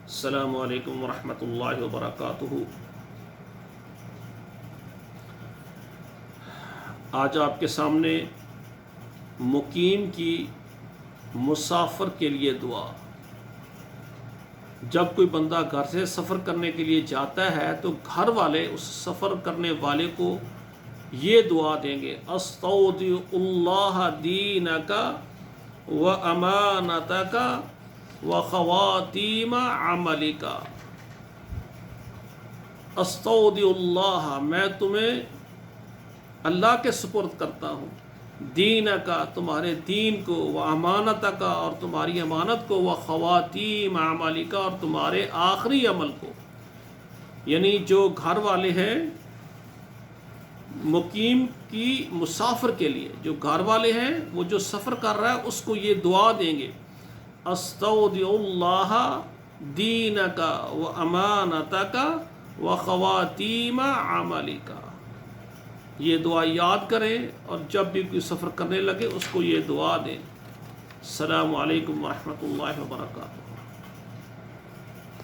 السلام علیکم ورحمۃ اللہ وبرکاتہ۔ آج آپ کے سامنے مقیم کی مسافر کے لیے دعا۔ جب کوئی بندہ گھر سے سفر کرنے کے لیے جاتا ہے تو گھر والے اس سفر کرنے والے کو یہ دعا دیں گے: استودع اللہ دینک و امانتک و خواتیم عملک۔ استودع اللہ، میں تمہیں اللہ کے سپرد کرتا ہوں، دینک، تمہارے دین کو، و امانتک، اور تمہاری امانت کو، و خواتیم عملک، اور تمہارے آخری عمل کو۔ یعنی جو گھر والے ہیں مقیم کی مسافر کے لیے، جو گھر والے ہیں وہ جو سفر کر رہا ہے اس کو یہ دعا دیں گے: استودع اللہ دینک و امانتک و خواتیم عملک۔ یہ دعا یاد کریں اور جب بھی کوئی سفر کرنے لگے اس کو یہ دعا دیں۔ السلام علیکم ورحمۃ اللہ وبرکاتہ۔